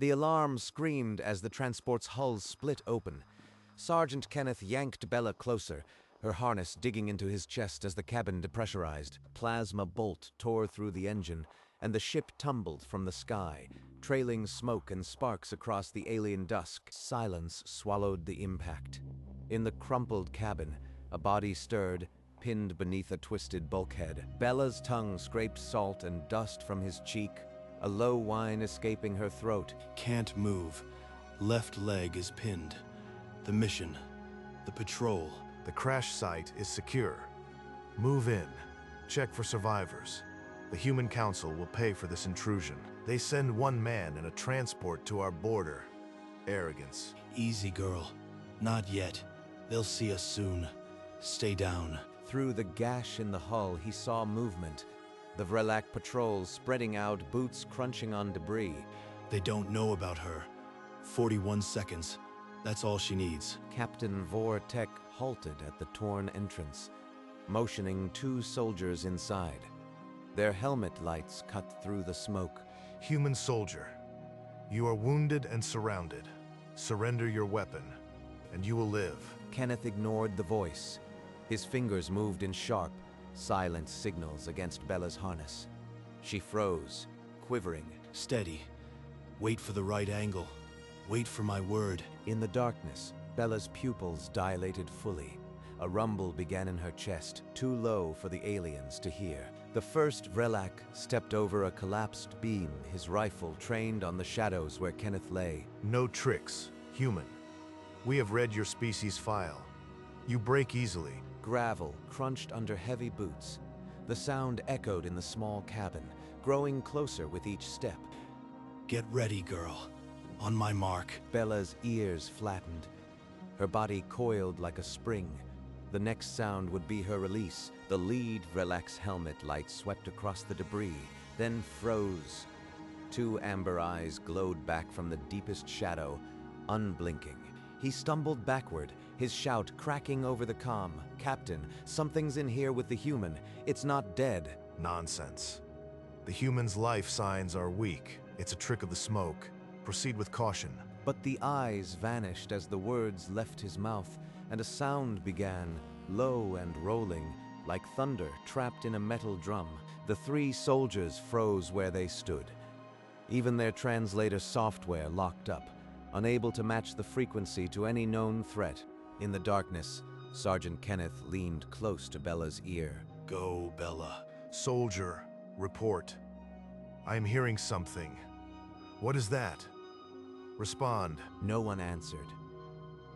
The alarm screamed as the transport's hull split open. Sergeant Kenneth yanked Bella closer, her harness digging into his chest as the cabin depressurized. Plasma bolt tore through the engine, and the ship tumbled from the sky, trailing smoke and sparks across the alien dusk. Silence swallowed the impact. In the crumpled cabin, a body stirred, pinned beneath a twisted bulkhead. Bella's tongue scraped salt and dust from his cheek, a low whine escaping her throat. Can't move. Left leg is pinned. The mission. The patrol. The crash site is secure. Move in. Check for survivors. The Human Council will pay for this intrusion. They send one man in a transport to our border. Arrogance. Easy, girl. Not yet. They'll see us soon. Stay down. Through the gash in the hull, he saw movement. The Vrelak patrol spreading out, boots crunching on debris. They don't know about her. 41 seconds. That's all she needs. Captain Vortek halted at the torn entrance, motioning 2 soldiers inside. Their helmet lights cut through the smoke. Human soldier, you are wounded and surrounded. Surrender your weapon, and you will live. Kenneth ignored the voice. His fingers moved in sharp, silent signals against Bella's harness. She froze, quivering. Steady. Wait for the right angle. Wait for my word. In the darkness, Bella's pupils dilated fully. A rumble began in her chest, too low for the aliens to hear. The first Vrelak stepped over a collapsed beam, his rifle trained on the shadows where Kenneth lay. No tricks, human. We have read your species file. You break easily. Gravel crunched under heavy boots. The sound echoed in the small cabin, growing closer with each step. Get ready, girl. On my mark. Bella's ears flattened. Her body coiled like a spring. The next sound would be her release. The lead Vrelak's helmet light swept across the debris, then froze. 2 amber eyes glowed back from the deepest shadow, unblinking. He stumbled backward, his shout cracking over the comm. Captain, something's in here with the human. It's not dead. Nonsense. The human's life signs are weak. It's a trick of the smoke. Proceed with caution. But the eyes vanished as the words left his mouth, and a sound began, low and rolling, like thunder trapped in a metal drum. The 3 soldiers froze where they stood. Even their translator software locked up, unable to match the frequency to any known threat. In the darkness, Sergeant Kenneth leaned close to Bella's ear. Go, Bella. Soldier, report. I am hearing something. What is that? Respond. No one answered.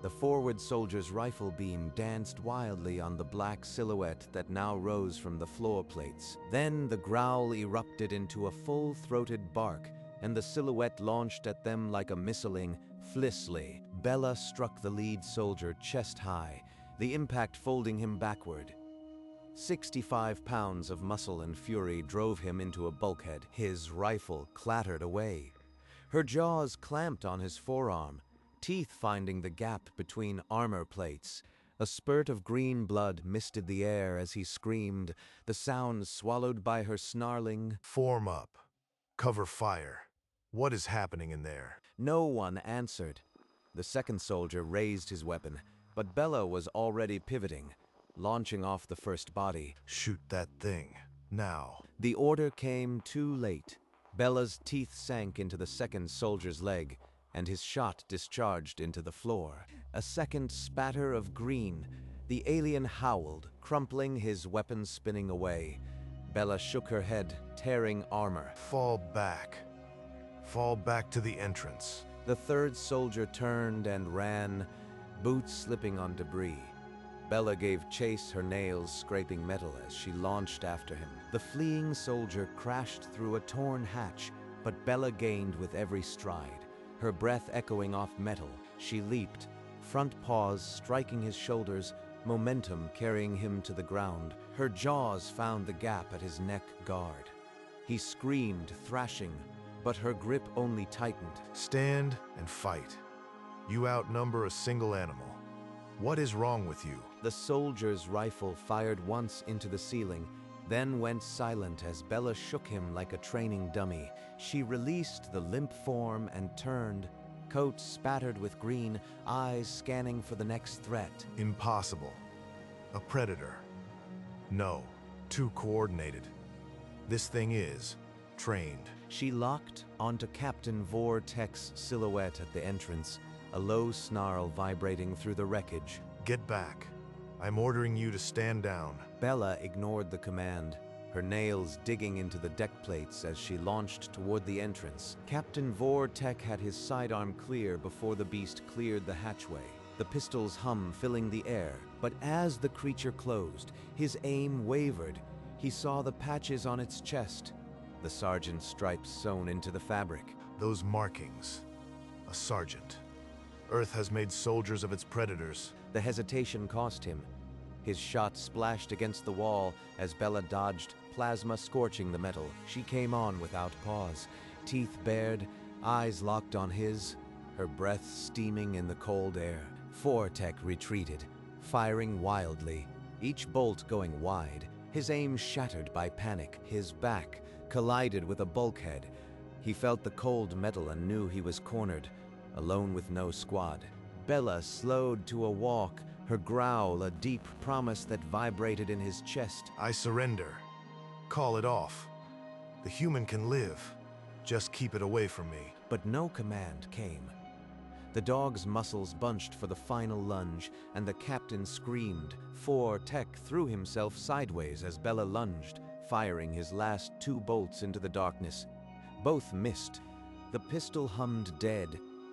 The forward soldier's rifle beam danced wildly on the black silhouette that now rose from the floor plates. Then the growl erupted into a full-throated bark, and the silhouette launched at them like a missiling Flissley. Bella struck the lead soldier chest high, the impact folding him backward. 65 pounds of muscle and fury drove him into a bulkhead. His rifle clattered away. Her jaws clamped on his forearm, teeth finding the gap between armor plates. A spurt of green blood misted the air as he screamed, the sound swallowed by her snarling, Form up. Cover fire. What is happening in there? No one answered. The second soldier raised his weapon, but Bella was already pivoting, launching off the first body. Shoot that thing. Now. The order came too late. Bella's teeth sank into the second soldier's leg, and his shot discharged into the floor. A second spatter of green. The alien howled, crumpling, his weapon spinning away. Bella shook her head, tearing armor. Fall back. Fall back to the entrance. The third soldier turned and ran, boots slipping on debris. Bella gave chase, her nails scraping metal as she launched after him. The fleeing soldier crashed through a torn hatch, but Bella gained with every stride. Her breath echoing off metal, she leaped, front paws striking his shoulders, momentum carrying him to the ground. Her jaws found the gap at his neck guard. He screamed, thrashing, but her grip only tightened. Stand and fight. You outnumber a single animal. What is wrong with you? The soldier's rifle fired once into the ceiling, then went silent as Bella shook him like a training dummy. She released the limp form and turned, coat spattered with green, eyes scanning for the next threat. Impossible. A predator. No, too coordinated. This thing is trained. She locked onto Captain Vortek's silhouette at the entrance, a low snarl vibrating through the wreckage. Get back. I'm ordering you to stand down. Bella ignored the command, her nails digging into the deck plates as she launched toward the entrance. Captain Vortek had his sidearm clear before the beast cleared the hatchway, the pistol's hum filling the air. But as the creature closed, his aim wavered. He saw the patches on its chest, the sergeant's stripes sewn into the fabric. Those markings. A sergeant. Earth has made soldiers of its predators. The hesitation cost him. His shot splashed against the wall as Bella dodged, plasma scorching the metal. She came on without pause, teeth bared, eyes locked on his, her breath steaming in the cold air. Vortek retreated, firing wildly, each bolt going wide, his aim shattered by panic. His back collided with a bulkhead. He felt the cold metal and knew he was cornered, alone with no squad. Bella slowed to a walk, her growl a deep promise that vibrated in his chest. I surrender. Call it off. The human can live. Just keep it away from me. But no command came. The dog's muscles bunched for the final lunge, and the captain screamed. Vortek threw himself sideways as Bella lunged, firing his last 2 bolts into the darkness. Both missed. The pistol hummed dead.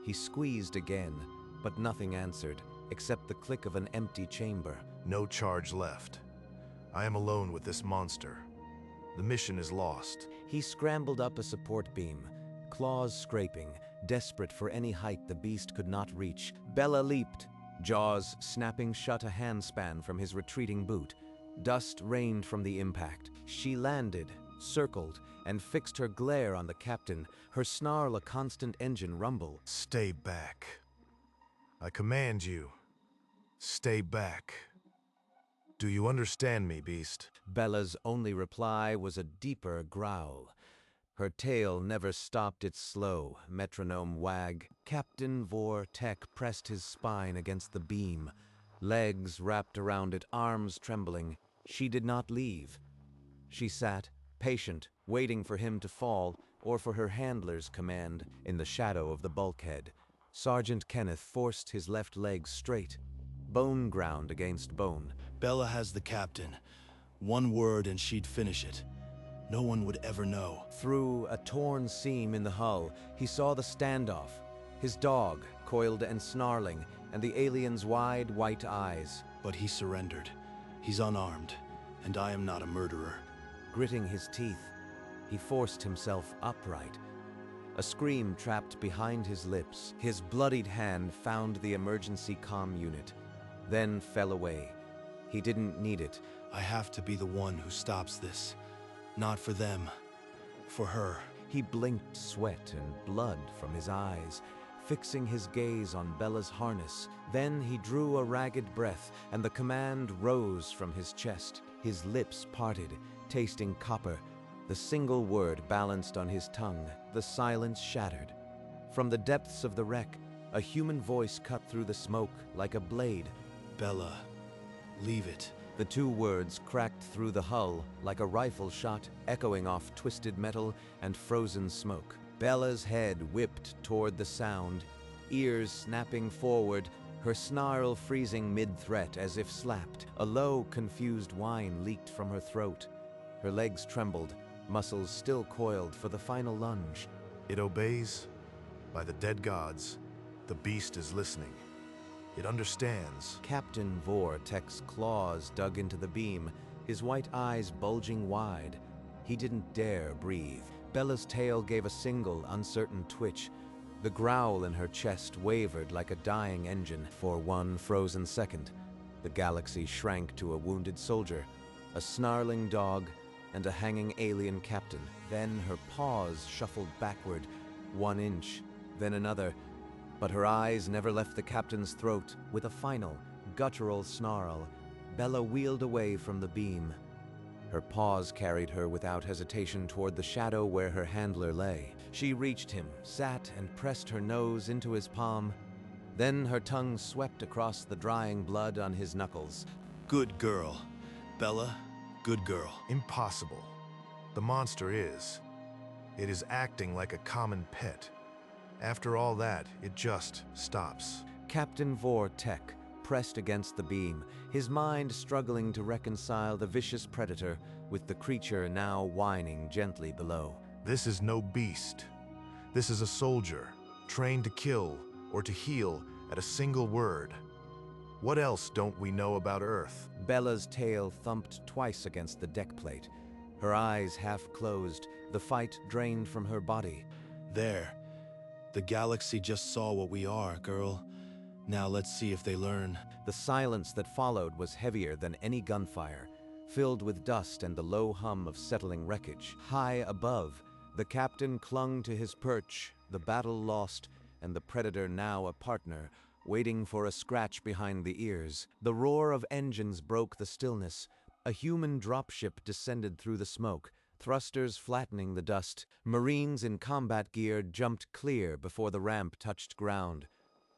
He squeezed again, but nothing answered, except the click of an empty chamber. No charge left. I am alone with this monster. The mission is lost. He scrambled up a support beam, claws scraping, desperate for any height the beast could not reach. Bella leaped, jaws snapping shut a handspan from his retreating boot. Dust rained from the impact. She landed, circled, and fixed her glare on the captain, her snarl a constant engine rumble. Stay back. I command you. Stay back. Do you understand me, beast? Bella's only reply was a deeper growl. Her tail never stopped its slow, metronome wag. Captain Vortek pressed his spine against the beam, legs wrapped around it, arms trembling. She did not leave. She sat, patient, waiting for him to fall or for her handler's command. In the shadow of the bulkhead, Sergeant Kenneth forced his left leg straight, bone ground against bone. Bella has the captain. One word and she'd finish it. No one would ever know. Through a torn seam in the hull, he saw the standoff, his dog, coiled and snarling, and the alien's wide white eyes. But he surrendered. He's unarmed, and I am not a murderer. Gritting his teeth, he forced himself upright. A scream trapped behind his lips. His bloodied hand found the emergency comm unit, then fell away. He didn't need it. I have to be the one who stops this. Not for them. For her. He blinked sweat and blood from his eyes, fixing his gaze on Bella's harness. Then he drew a ragged breath, and the command rose from his chest. His lips parted, tasting copper. The single word balanced on his tongue. The silence shattered. From the depths of the wreck, a human voice cut through the smoke like a blade. Bella, leave it. The 2 words cracked through the hull like a rifle shot, echoing off twisted metal and frozen smoke. Bella's head whipped toward the sound, ears snapping forward, her snarl freezing mid-threat as if slapped. A low, confused whine leaked from her throat. Her legs trembled, muscles still coiled for the final lunge. It obeys. By the dead gods, the beast is listening. It understands. Captain Vortek's claws dug into the beam, his white eyes bulging wide. He didn't dare breathe. Bella's tail gave a single, uncertain twitch. The growl in her chest wavered like a dying engine. For one frozen second, the galaxy shrank to a wounded soldier, a snarling dog, and a hanging alien captain. Then her paws shuffled backward, 1 inch, then another. But her eyes never left the captain's throat. With a final, guttural snarl, Bella wheeled away from the beam. Her paws carried her without hesitation toward the shadow where her handler lay. She reached him, sat, and pressed her nose into his palm. Then her tongue swept across the drying blood on his knuckles. Good girl. Bella, good girl. Impossible. The monster is. It is acting like a common pet. After all that, it just stops. Captain Vortek pressed against the beam, his mind struggling to reconcile the vicious predator with the creature now whining gently below. This is no beast. This is a soldier, trained to kill or to heal at a single word. What else don't we know about Earth? Bella's tail thumped twice against the deck plate. Her eyes half closed, the fight drained from her body. There. The galaxy just saw what we are, girl. Now let's see if they learn. The silence that followed was heavier than any gunfire, filled with dust and the low hum of settling wreckage. High above, the captain clung to his perch, the battle lost, and the predator now a partner, waiting for a scratch behind the ears. The roar of engines broke the stillness. A human dropship descended through the smoke, thrusters flattening the dust. Marines in combat gear jumped clear before the ramp touched ground.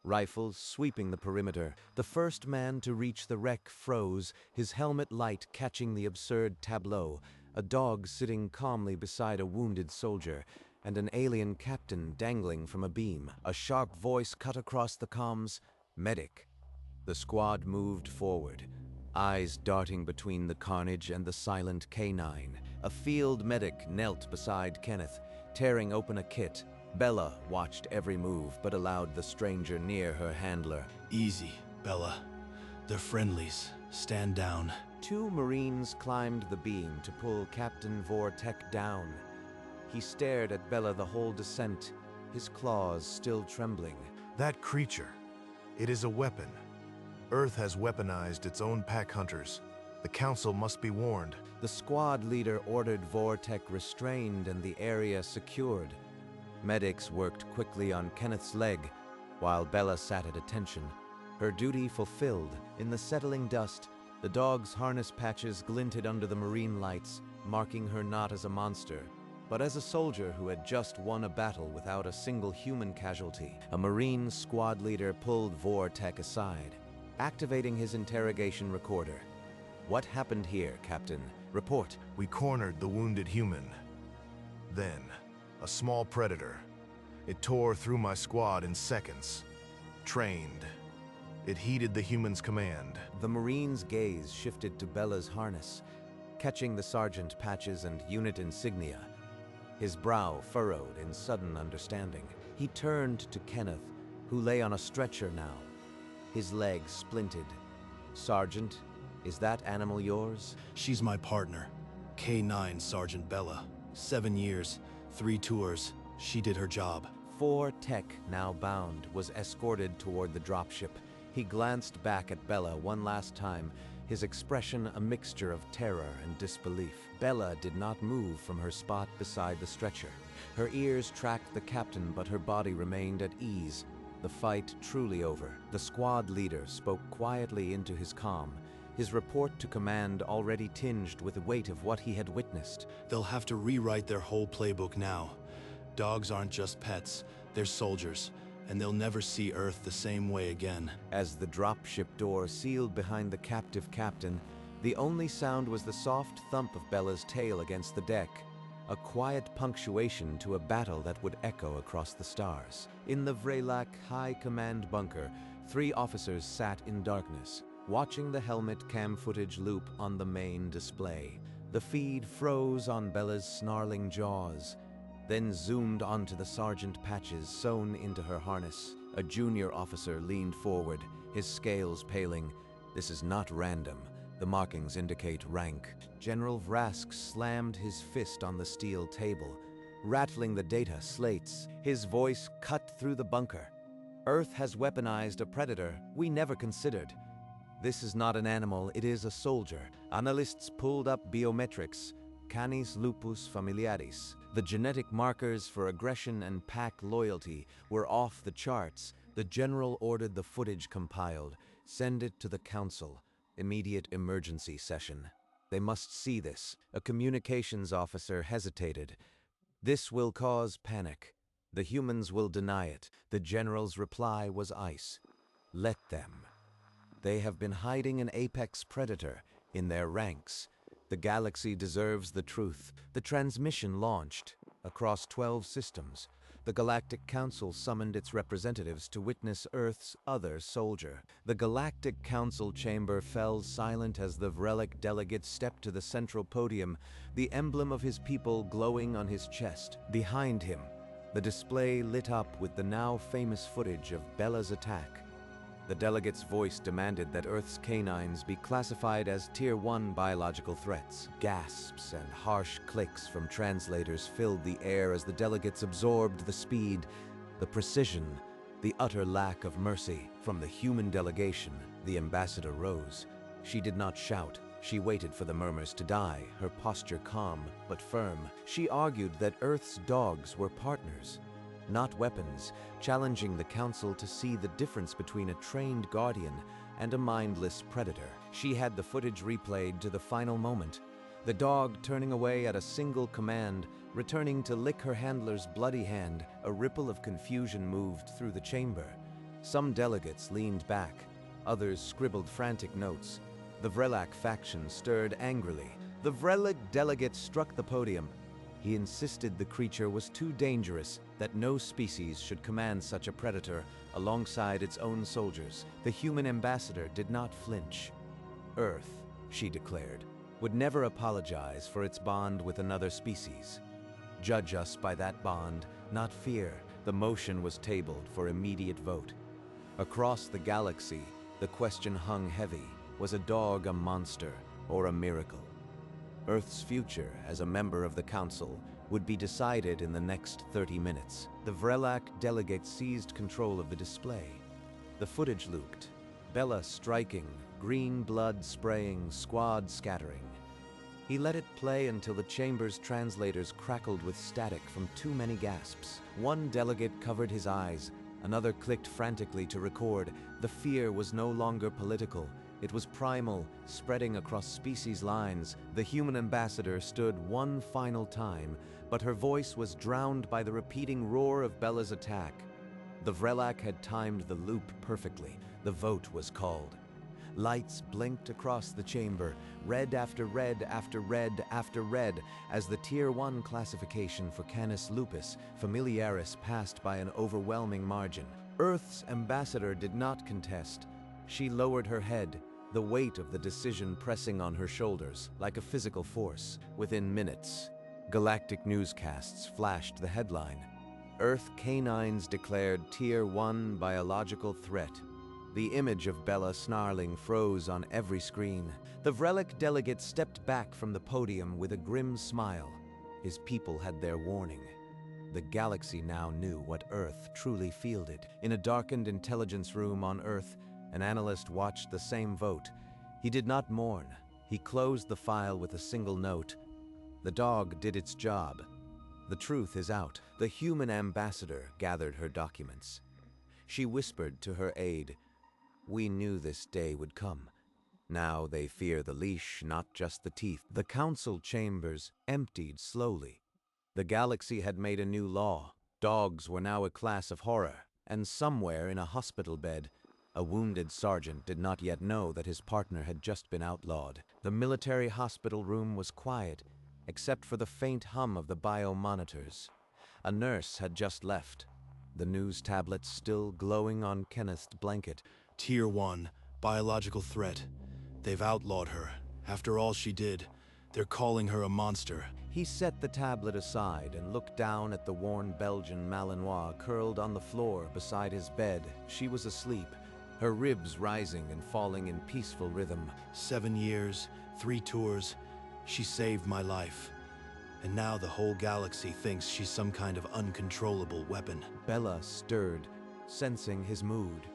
Rifles sweeping the perimeter. The first man to reach the wreck froze, his helmet light catching the absurd tableau. A dog sitting calmly beside a wounded soldier, and an alien captain dangling from a beam. A sharp voice cut across the comms. Medic. The squad moved forward, eyes darting between the carnage and the silent K9. A field medic knelt beside Kenneth, tearing open a kit. Bella watched every move, but allowed the stranger near her handler. Easy, Bella. They're friendlies. Stand down. 2 Marines climbed the beam to pull Captain Vortek down. He stared at Bella the whole descent, his claws still trembling. That creature. It is a weapon. Earth has weaponized its own pack hunters. The Council must be warned. The squad leader ordered Vortek restrained and the area secured. Medics worked quickly on Kenneth's leg, while Bella sat at attention. Her duty fulfilled. In the settling dust, the dog's harness patches glinted under the marine lights, marking her not as a monster, but as a soldier who had just won a battle without a single human casualty. A Marine squad leader pulled Vortek aside, activating his interrogation recorder. What happened here, Captain? Report. We cornered the wounded human. Then, a small predator. It tore through my squad in seconds. Trained. It heeded the human's command. The Marine's gaze shifted to Bella's harness, catching the sergeant patches and unit insignia. His brow furrowed in sudden understanding. He turned to Kenneth, who lay on a stretcher now. His leg splinted. Sergeant, is that animal yours? She's my partner. K9 Sergeant Bella. 7 years, 3 tours. She did her job. Vortek, now bound, was escorted toward the dropship. He glanced back at Bella one last time, his expression a mixture of terror and disbelief. Bella did not move from her spot beside the stretcher. Her ears tracked the captain, but her body remained at ease. The fight truly over. The squad leader spoke quietly into his comm, his report to command already tinged with the weight of what he had witnessed. They'll have to rewrite their whole playbook now. Dogs aren't just pets, they're soldiers, and they'll never see Earth the same way again. As the dropship door sealed behind the captive captain, the only sound was the soft thump of Bella's tail against the deck, a quiet punctuation to a battle that would echo across the stars. In the Vrelak High Command bunker, 3 officers sat in darkness, watching the helmet cam footage loop on the main display. The feed froze on Bella's snarling jaws, then zoomed onto the sergeant patches sewn into her harness. A junior officer leaned forward, his scales paling. This is not random. The markings indicate rank. General Vrask slammed his fist on the steel table, rattling the data slates. His voice cut through the bunker. Earth has weaponized a predator we never considered. This is not an animal, it is a soldier. Analysts pulled up biometrics, Canis lupus familiaris. The genetic markers for aggression and pack loyalty were off the charts. The general ordered the footage compiled. Send it to the council. Immediate emergency session. They must see this. A communications officer hesitated. This will cause panic. The humans will deny it. The general's reply was ice. Let them. They have been hiding an apex predator in their ranks. The galaxy deserves the truth. The transmission launched across 12 systems. The Galactic Council summoned its representatives to witness Earth's other soldier. The Galactic Council chamber fell silent as the Vrelic delegate stepped to the central podium, the emblem of his people glowing on his chest. Behind him, the display lit up with the now famous footage of Bella's attack. The delegate's voice demanded that Earth's canines be classified as Tier 1 biological threats. Gasps and harsh clicks from translators filled the air as the delegates absorbed the speed, the precision, the utter lack of mercy. From the human delegation, the ambassador rose. She did not shout. She waited for the murmurs to die, her posture calm but firm. She argued that Earth's dogs were partners, not weapons, challenging the council to see the difference between a trained guardian and a mindless predator. She had the footage replayed to the final moment, the dog turning away at a single command, returning to lick her handler's bloody hand. A ripple of confusion moved through the chamber. Some delegates leaned back, others scribbled frantic notes. The Vrelac faction stirred angrily. The Vrelic delegate struck the podium. He insisted the creature was too dangerous, that no species should command such a predator alongside its own soldiers. The human ambassador did not flinch. Earth, she declared, would never apologize for its bond with another species. Judge us by that bond, not fear. The motion was tabled for immediate vote. Across the galaxy, the question hung heavy. Was a dog a monster or a miracle? Earth's future as a member of the Council would be decided in the next 30 minutes. The Vrelac delegate seized control of the display. The footage looped. Bella striking, green blood spraying, squad scattering. He let it play until the chamber's translators crackled with static from too many gasps. One delegate covered his eyes. Another clicked frantically to record. The fear was no longer political. It was primal, spreading across species lines. The human ambassador stood one final time, but her voice was drowned by the repeating roar of Bella's attack. The Vrelac had timed the loop perfectly. The vote was called. Lights blinked across the chamber, red after red after red after red, as the Tier 1 classification for Canis lupus familiaris passed by an overwhelming margin. Earth's ambassador did not contest. She lowered her head, the weight of the decision pressing on her shoulders like a physical force. Within minutes, galactic newscasts flashed the headline: Earth canines declared Tier 1 biological threat. The image of Bella snarling froze on every screen. The Vrelic delegate stepped back from the podium with a grim smile. His people had their warning. The galaxy now knew what Earth truly fielded. In a darkened intelligence room on Earth, an analyst watched the same vote. He did not mourn. He closed the file with a single note. The dog did its job. The truth is out. The human ambassador gathered her documents. She whispered to her aide, "We knew this day would come. Now they fear the leash, not just the teeth." The council chambers emptied slowly. The galaxy had made a new law. Dogs were now a class of horror, and somewhere in a hospital bed, a wounded sergeant did not yet know that his partner had just been outlawed. The military hospital room was quiet, except for the faint hum of the biomonitors. A nurse had just left, the news tablets still glowing on Kenneth's blanket. Tier 1, biological threat. They've outlawed her. After all she did, they're calling her a monster. He set the tablet aside and looked down at the worn Belgian Malinois curled on the floor beside his bed. She was asleep, her ribs rising and falling in peaceful rhythm. 7 years, 3 tours. She saved my life. And now the whole galaxy thinks she's some kind of uncontrollable weapon. Bella stirred, sensing his mood.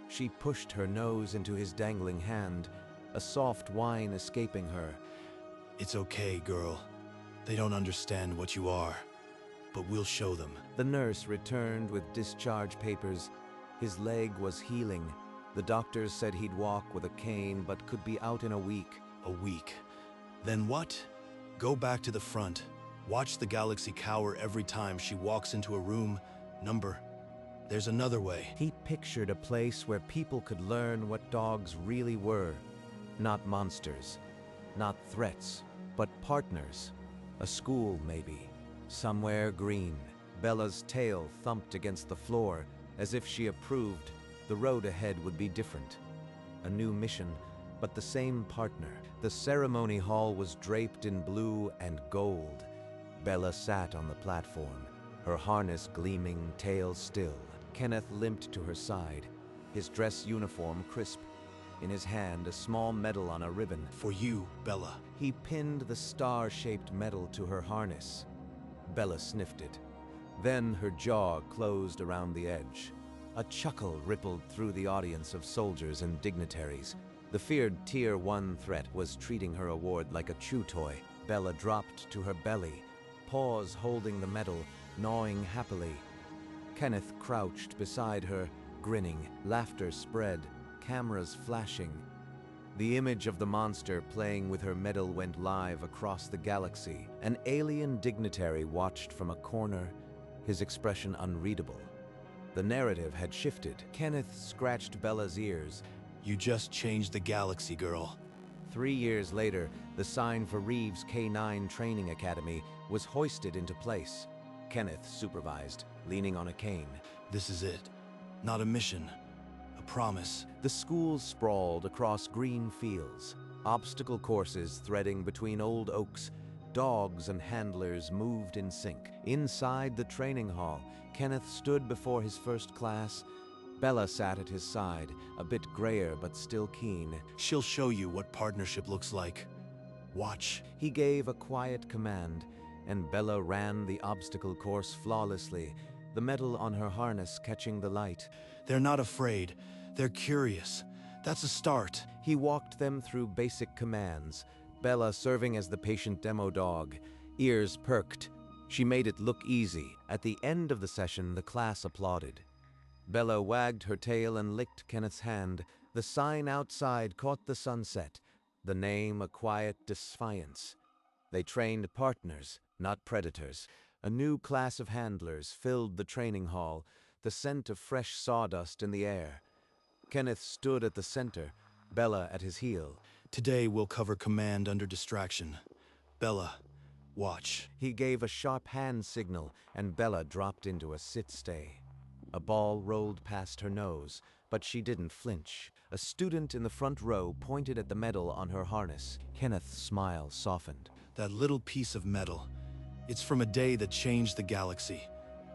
She pushed her nose into his dangling hand, a soft whine escaping her. It's okay, girl. They don't understand what you are, but we'll show them. The nurse returned with discharge papers. His leg was healing. The doctors said he'd walk with a cane, but could be out in a week. A week. Then what? Go back to the front. Watch the galaxy cower every time she walks into a room. Number. There's another way. He pictured a place where people could learn what dogs really were. Not monsters, not threats, but partners. A school, maybe. Somewhere green. Bella's tail thumped against the floor, as if she approved. The road ahead would be different. A new mission, but the same partner. The ceremony hall was draped in blue and gold. Bella sat on the platform, her harness gleaming, tail still. Kenneth limped to her side, his dress uniform crisp. In his hand, a small medal on a ribbon. For you, Bella. He pinned the star-shaped medal to her harness. Bella sniffed it. Then her jaw closed around the edge. A chuckle rippled through the audience of soldiers and dignitaries. The feared Tier 1 threat was treating her award like a chew toy. Bella dropped to her belly, paws holding the medal, gnawing happily. Kenneth crouched beside her, grinning, laughter spread, cameras flashing. The image of the monster playing with her medal went live across the galaxy. An alien dignitary watched from a corner, his expression unreadable. The narrative had shifted. Kenneth scratched Bella's ears. You just changed the galaxy, girl. 3 years later, the sign for Reeves K9 Training Academy was hoisted into place. Kenneth supervised, leaning on a cane. This is it. Not a mission. A promise. The school sprawled across green fields, obstacle courses threading between old oaks. Dogs and handlers moved in sync. Inside the training hall, Kenneth stood before his first class. Bella sat at his side, a bit grayer but still keen. She'll show you what partnership looks like. Watch. He gave a quiet command, and Bella ran the obstacle course flawlessly, the medal on her harness catching the light. They're not afraid. They're curious. That's a start. He walked them through basic commands, Bella serving as the patient demo dog, ears perked. She made it look easy. At the end of the session, the class applauded. Bella wagged her tail and licked Kenneth's hand. The sign outside caught the sunset, the name a quiet defiance. They trained partners, not predators. A new class of handlers filled the training hall, the scent of fresh sawdust in the air. Kenneth stood at the center, Bella at his heel. Today we'll cover command under distraction. Bella, watch. He gave a sharp hand signal, and Bella dropped into a sit-stay. A ball rolled past her nose, but she didn't flinch. A student in the front row pointed at the medal on her harness. Kenneth's smile softened. That little piece of metal. It's from a day that changed the galaxy.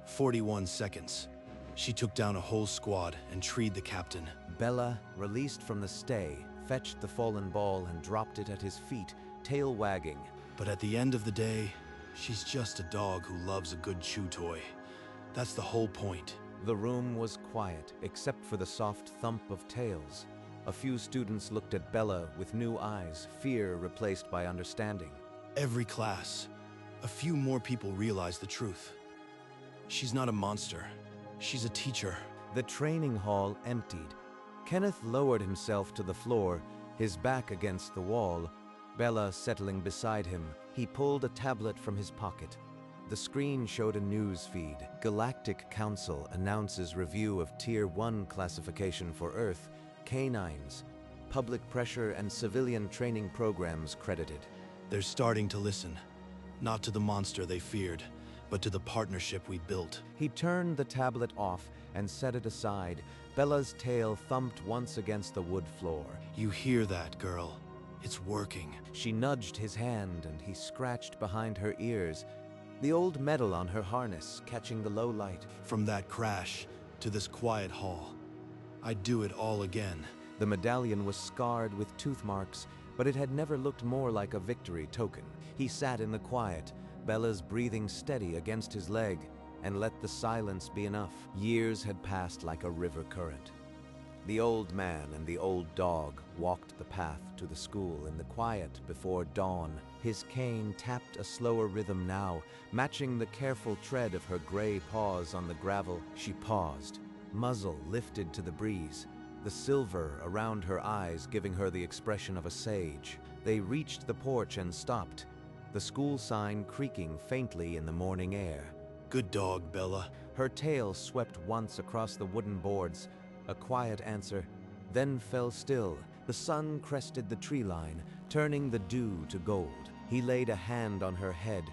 41 seconds. She took down a whole squad and treed the captain. Bella, released from the stay, fetched the fallen ball and dropped it at his feet, tail wagging. But at the end of the day, she's just a dog who loves a good chew toy. That's the whole point. The room was quiet, except for the soft thump of tails. A few students looked at Bella with new eyes, fear replaced by understanding. Every class, a few more people realize the truth. She's not a monster. She's a teacher. The training hall emptied. Kenneth lowered himself to the floor, his back against the wall, Bella settling beside him. He pulled a tablet from his pocket. The screen showed a news feed. Galactic Council announces review of Tier 1 classification for Earth, K9s, public pressure and civilian training programs credited. They're starting to listen, not to the monster they feared, but to the partnership we built. He turned the tablet off and set it aside. Bella's tail thumped once against the wood floor. You hear that, girl? It's working. She nudged his hand and he scratched behind her ears, the old medal on her harness catching the low light. From that crash to this quiet hall, I'd do it all again. The medallion was scarred with tooth marks, but it had never looked more like a victory token. He sat in the quiet, Bella's breathing steady against his leg, and let the silence be enough. Years had passed like a river current. The old man and the old dog walked the path to the school in the quiet before dawn. His cane tapped a slower rhythm now, matching the careful tread of her gray paws on the gravel. She paused, muzzle lifted to the breeze, the silver around her eyes giving her the expression of a sage. They reached the porch and stopped, the school sign creaking faintly in the morning air. Good dog, Bella. Her tail swept once across the wooden boards, a quiet answer, then fell still. The sun crested the tree line, turning the dew to gold. He laid a hand on her head,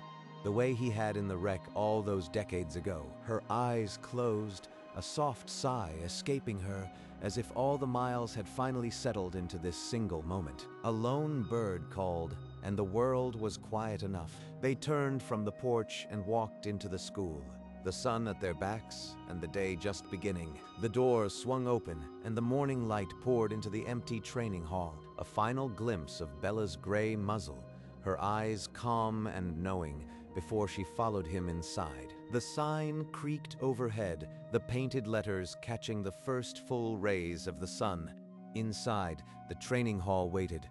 the way he had in the wreck all those decades ago. Her eyes closed, a soft sigh escaping her, as if all the miles had finally settled into this single moment. A lone bird called, and the world was quiet enough. They turned from the porch and walked into the school, the sun at their backs and the day just beginning. The doors swung open and the morning light poured into the empty training hall. A final glimpse of Bella's gray muzzle, her eyes calm and knowing, before she followed him inside. The sign creaked overhead, the painted letters catching the first full rays of the sun. Inside, the training hall waited,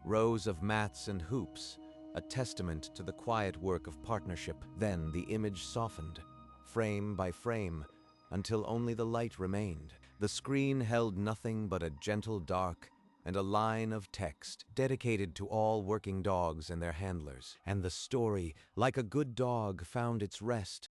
rows of mats and hoops, a testament to the quiet work of partnership. Then the image softened, frame by frame, until only the light remained. The screen held nothing but a gentle dark and a line of text dedicated to all working dogs and their handlers. And the story, like a good dog, found its rest,